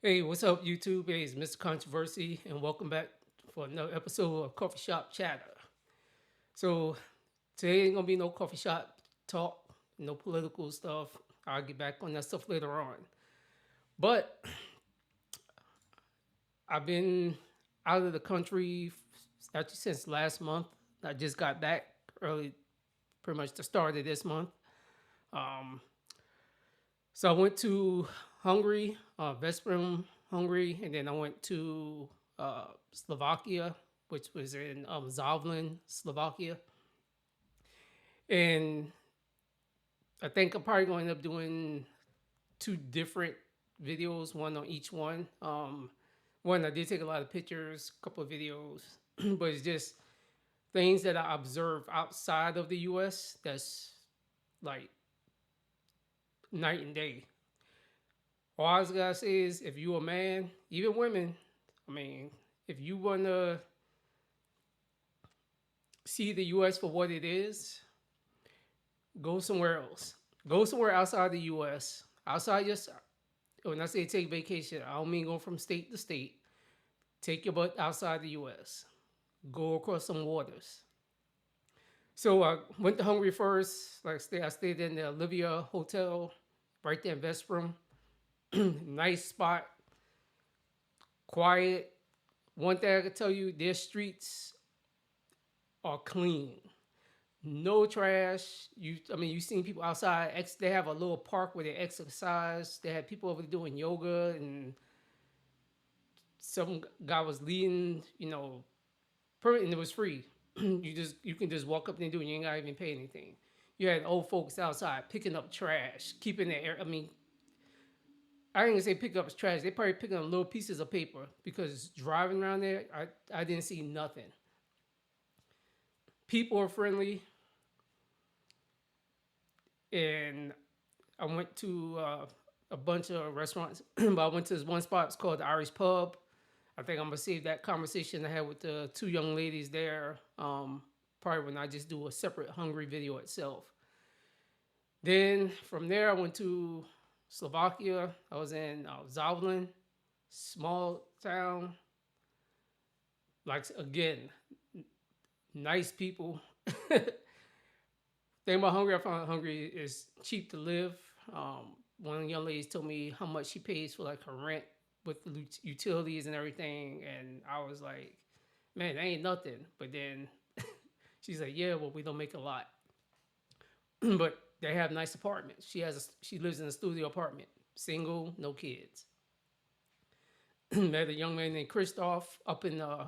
Hey, what's up, YouTube? Hey, it's Mr. Controversy, and welcome back for another episode of Coffee Shop Chatter. So, today ain't gonna be no coffee shop talk, no political stuff. I'll get back on that stuff later on. But I've been out of the country actually since last month. I just got back early, pretty much the start of this month. Um, so I went to Hungary, Veszprém, Hungary, and then I went to Slovakia, which was in Zovlin, Slovakia. And I think I'm probably going to end up doing two different videos, one on each one. One, I did take a lot of pictures, a couple of videos, but it's just things that I observe outside of the US that's like night and day. All I was gotta say is if you a man, even women, I mean, if you wanna see the US for what it is, go somewhere else. Go somewhere outside the US. Outside your when I say take vacation, I don't mean go from state to state. Take your butt outside the US. Go across some waters. So I went to Hungary first. I stayed in the Olivia Hotel right there in Veszprém. Nice spot, quiet. One thing I can tell you, their streets are clean. No trash. You've seen people outside. They have a little park where they exercise. They had people over there doing yoga, and some guy was leading. And it was free. You can just walk up there and do it. You ain't gotta even pay anything. You had old folks outside picking up trash, keeping the air. I ain't gonna say pick up trash. They probably picking up little pieces of paper because driving around there, I didn't see nothing. People are friendly, and I went to a bunch of restaurants, but I went to this one spot. It's called the Irish Pub. I think I'm gonna save that conversation I had with the two young ladies there. Probably when I just do a separate Hungry video itself. Then from there, I went to Slovakia. I was in Zovlin, small town. Like again, nice people. Thing about Hungary, I found Hungary is cheap to live. One of the young ladies told me how much she pays for like her rent with the utilities and everything, and I was like, "Man, that ain't nothing." But then she's like, "Yeah, well, we don't make a lot, but they have nice apartments." She lives in a studio apartment, single, no kids. Met a young man named Christoph up in the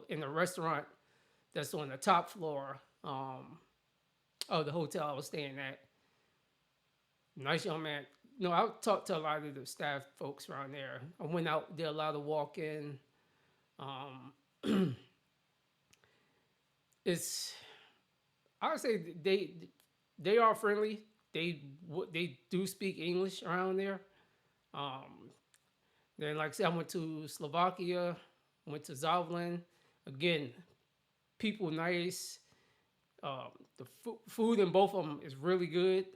in the restaurant that's on the top floor of the hotel I was staying at. Nice young man. No, I talked to a lot of the staff folks around there. I went out, did a lot of walking. Um, it's I would say they are friendly. They do speak English around there. Um, then, like I said, I went to Slovakia, went to Zovlin. Again, people nice. The food in both of them is really good.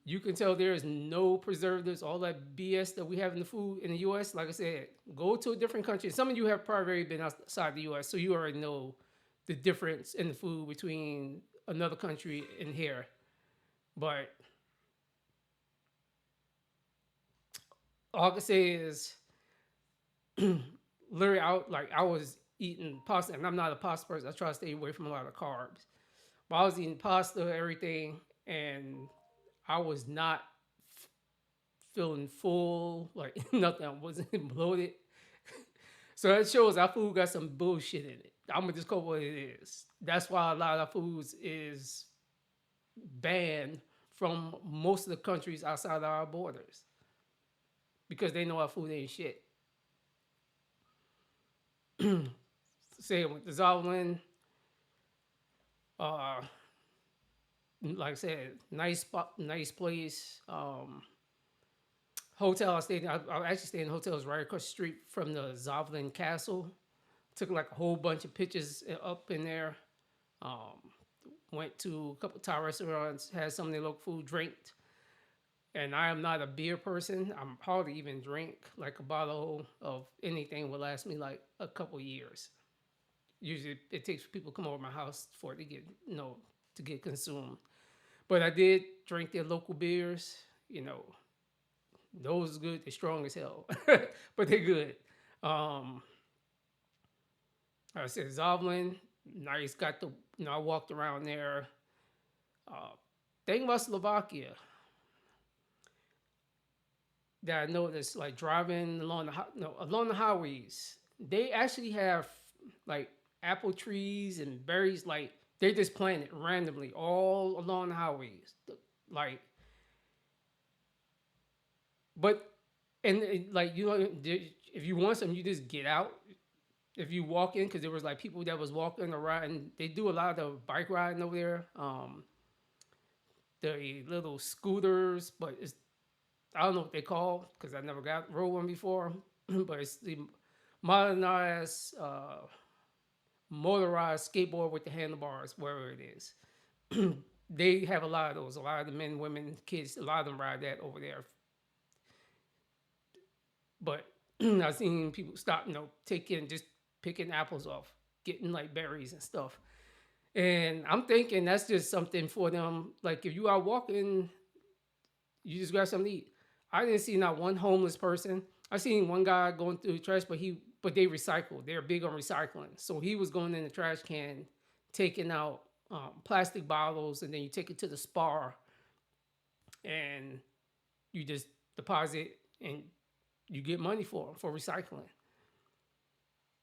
You can tell there is no preservatives, all that BS that we have in the food in the U.S. Like I said, go to a different country. Some of you have probably already been outside the U.S., so you already know the difference in the food between another country and here. But all I can say is, literally, I was eating pasta, and I'm not a pasta person. I try to stay away from a lot of carbs. But I was eating pasta, everything, and I was not feeling full, like nothing. I wasn't bloated. So that shows our food got some bullshit in it. I'm gonna just call it what it is. That's why a lot of foods is banned from most of the countries outside of our borders because they know our food ain't shit. Say with the Zolin, uh, like I said, nice spot, nice place. Hotel I stayed in, I actually stayed in hotels right across the street from the Zovlin Castle. Took like a whole bunch of pictures up in there. Um, Went to a couple Thai restaurants, had some of their local food, drank, And I am not a beer person. I'm hardly even drink. Like a bottle of anything will last me like a couple years. Usually, it takes people come over my house for it to get to get consumed. But I did drink their local beers. You know, those are good. They're strong as hell, but they're good. Um, I said Zoblin, nice. Got the I walked around there. Uh, thing about Slovakia that I noticed, like driving along the no, along the highways, they actually have like apple trees and berries. Like they just planted randomly all along the highways. Like, but like if you want something, you just get out. If you walk in, because there was like people that was walking around, and they do a lot of bike riding over there. The little scooters, but it's I don't know what they call because I never got rode one before, but it's the modernized motorized skateboard with the handlebars, wherever it is. They have a lot of those. A lot of the men, women, kids, a lot of them ride that over there. But I've seen people stop, taking just picking apples off, getting like berries and stuff. And I'm thinking that's just something for them. Like if you are walking, you just grab something to eat. I didn't see not one homeless person. I seen one guy going through the trash, but they recycle. They're big on recycling. So he was going in the trash can, taking out plastic bottles, and then you take it to the spar, and you just deposit, and you get money for them for recycling.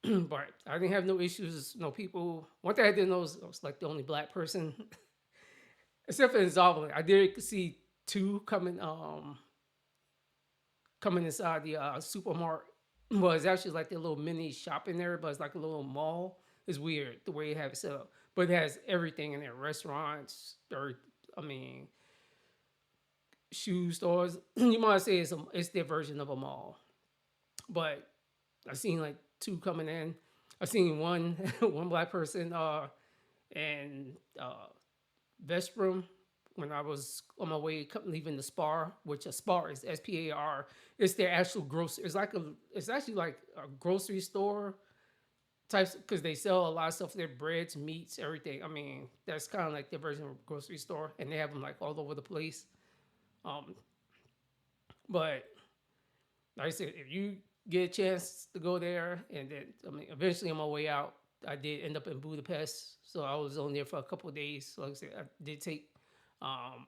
But I didn't have no issues. No people. One thing I didn't know was I was like the only black person, except for in Zoblin. I did see two coming inside the supermarket. Well, it's actually like a little mini shop in there, but it's like a little mall. It's weird the way they have it set up, but it has everything in there: restaurants, or I mean, shoe stores. You might say it's their version of a mall. But I seen like two coming in. I seen one one black person and Vestrum when I was on my way leaving the Spar, which a Spar is SPAR. It's their actual grocery. It's actually like a grocery store types because they sell a lot of stuff. Their breads, meats, everything. I mean, that's kind of like their version of a grocery store, and they have them like all over the place. Um, but like I said, if you get a chance to go there, and then I mean, eventually on my way out, I did end up in Budapest, so I was on there for a couple of days. So like I said, I did take um,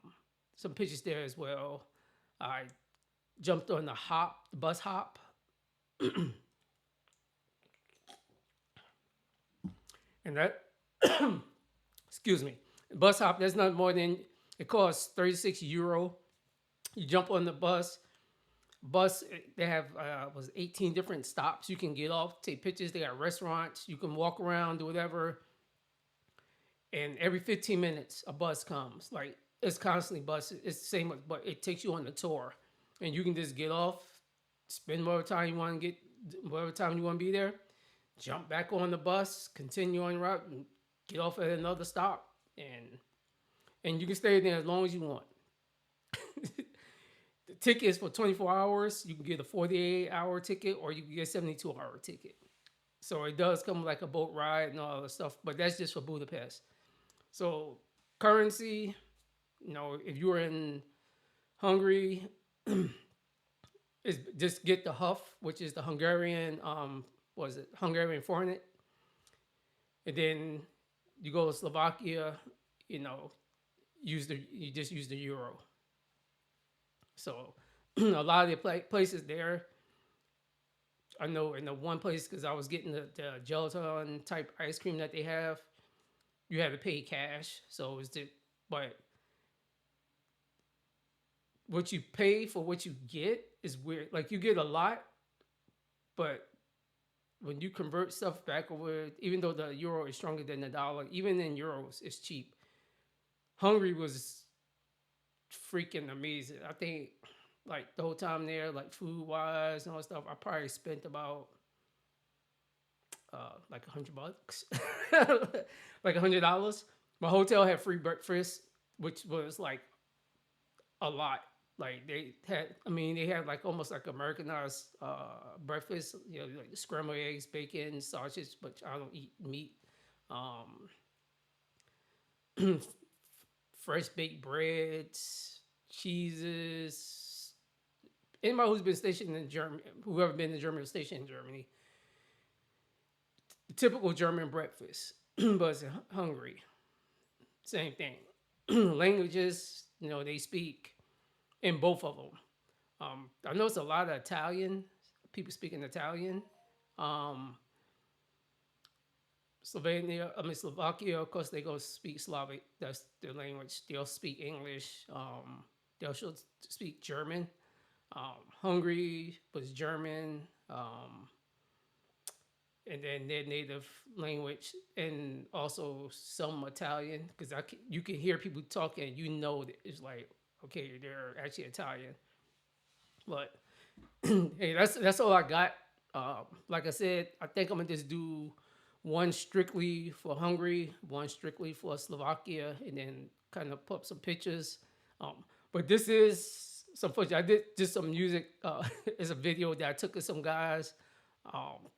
some pictures there as well. I jumped on the bus hop, and that excuse me, bus hop. That's not more than it costs €36. You jump on the bus. They have was 18 different stops you can get off, take pictures. They got restaurants, you can walk around, do whatever. And every 15 minutes a bus comes. Like it's constantly buses. It's the same, but it takes you on the tour, and you can just get off, spend whatever time you want to get, whatever time you want to be there, jump back on the bus, continue on your route, and get off at another stop, and you can stay there as long as you want. The ticket is for 24 hours. You can get a 48-hour ticket, or you can get a 72-hour ticket. So it does come like a boat ride and all that stuff, but that's just for Budapest. So currency, if you were in Hungary, is just get the Huff, which is the Hungarian, was it Hungarian forint, and then you go to Slovakia, you know, you just use the euro. So a lot of the places there, I know in the one place because I was getting the gelatin type ice cream that they have, you had to pay cash. So it's the but what you pay for what you get is weird. Like you get a lot, but when you convert stuff back over, even though the euro is stronger than the dollar, even in euros, it's cheap. Hungary was freaking amazing. I think like the whole time there, like food wise and all that stuff, I probably spent about like $100, like $100. My hotel had free breakfast, which was like a lot. Like they had like almost like Americanized breakfast, like scrambled eggs, bacon, sausage, but I don't eat meat. Um, Fresh baked breads, cheeses. Anybody who's been stationed in Germany, whoever been in Germany or stationed in Germany, the typical German breakfast, but it's in Hungary. Same thing. Languages, they speak in both of them. I know it's a lot of Italian people speaking Italian. Um, Slovakia, of course, they go speak Slavic. That's their language. They'll speak English. They'll speak German. Hungary was German. And then their native language, and also some Italian, because you can hear people talking, that it's like, okay, they're actually Italian. But hey, that's all I got. Like I said, I think I'm gonna just do one strictly for Hungary, one strictly for Slovakia, and then kind of put up some pictures. But this is some footage. I did just some music. It's a video that I took of some guys.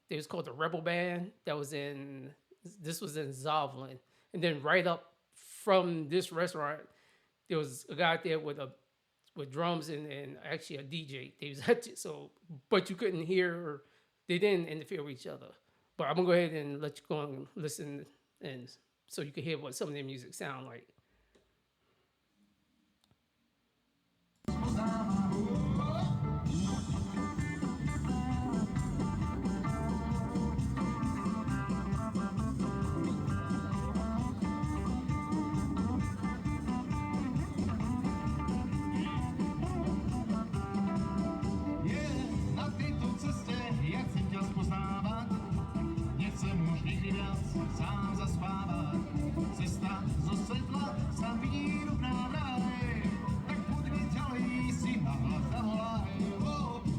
It was called the Rebel Band. This was in Zovlin, and then right up from this restaurant, there was a guy there with drums and actually a DJ. They was so, but you couldn't hear. They didn't interfere with each other. But I'm gonna go ahead and let you go and listen, and so you can hear what some of their music sound like. Na tejto ceste ja chcem ťa spoznávať, nechcem už nikdy viac sám zaspávať. Cesta zo svetla sa vidí rovná vraj, tak poďme ďalej, si ma hlas zavolaj.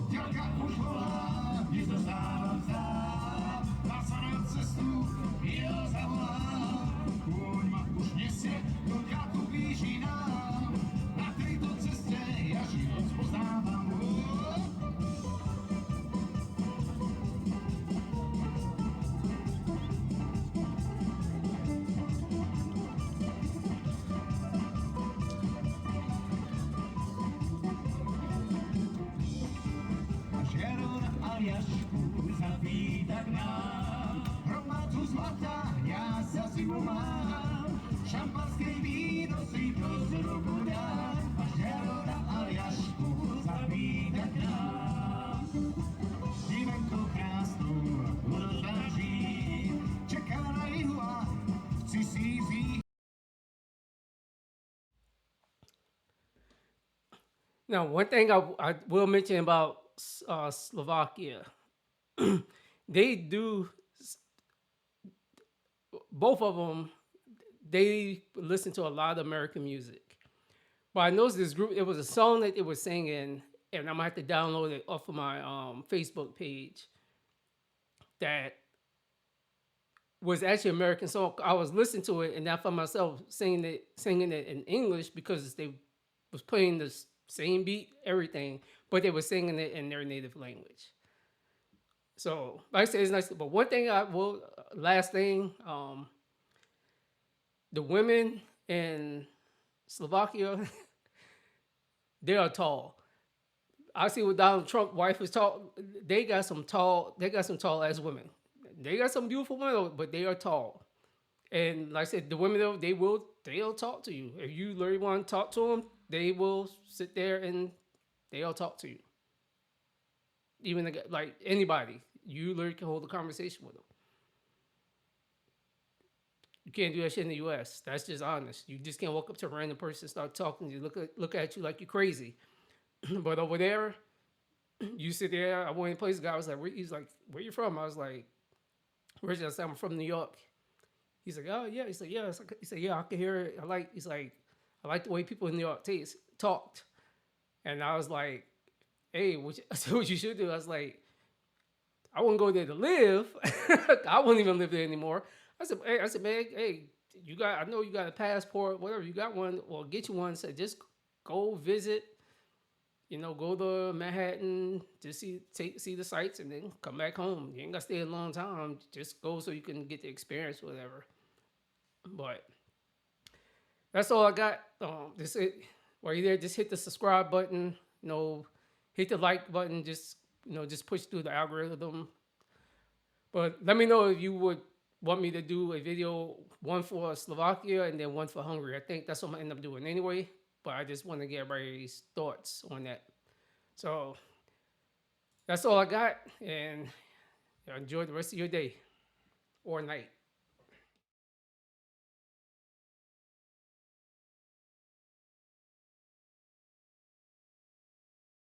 Ďalka už volá, nezostávam sám, má sa na cestu, jeho zavolám. Kôň ma už nesie do ďalku výšinám, na tejto ceste ja život spoznávam. Aliašku zavíta k nám, hromadu zlata ja za zimu mám, šampanské víno si prosť ruku dám, a žerona Aliašku zavíta k nám. Divankou krásnou urodáží, čeká na jihu a chci si vzít. Now, one thing I will mention about Slovakia, they do both of them. They listen to a lot of American music. But I noticed this group. It was a song that they were singing, and I'm gonna have to download it off of my Facebook page. That was actually American song. I was listening to it, and I found myself singing it in English because they was playing the same beat, everything, but they were singing it in their native language. So, like I said, it's nice. But one thing last thing, the women in Slovakia, they are tall. I see what Donald Trump's wife is tall. They got some tall ass women. They got some beautiful women, but they are tall. And like I said, the women though, they'll talk to you. If you really want to talk to them, they will sit there and they'll talk to you. Even like anybody, you literally can hold a conversation with them. You can't do that shit in the U.S. That's just honest. You just can't walk up to a random person and start talking. You look at you like you're crazy. But over there, you sit there. I went to a place. The guy was like, he's like, "Where you from?" I was like, "Where's I said, I'm from New York." He's like, "Oh yeah." He's like, "Yeah." He said, "Yeah, I can hear it. He's like, I like the way people in New York talked." And I was like, "Hey, what you should do?" I was like, "I wouldn't go there to live. I wouldn't even live there anymore." I said, "Man, hey, I know you got a passport, whatever. You got one, or get you one. Said just go visit. Go to Manhattan, just see the sights, and then come back home. You ain't gotta stay a long time. Just go so you can get the experience, whatever. But that's all I got. This it. While you're there, just hit the subscribe button. Hit the like button. Just push through the algorithm. But let me know if you would want me to do a video, one for Slovakia and then one for Hungary. I think that's what I'm gonna end up doing anyway. But I just want to get everybody's thoughts on that. So that's all I got, and enjoy the rest of your day or night.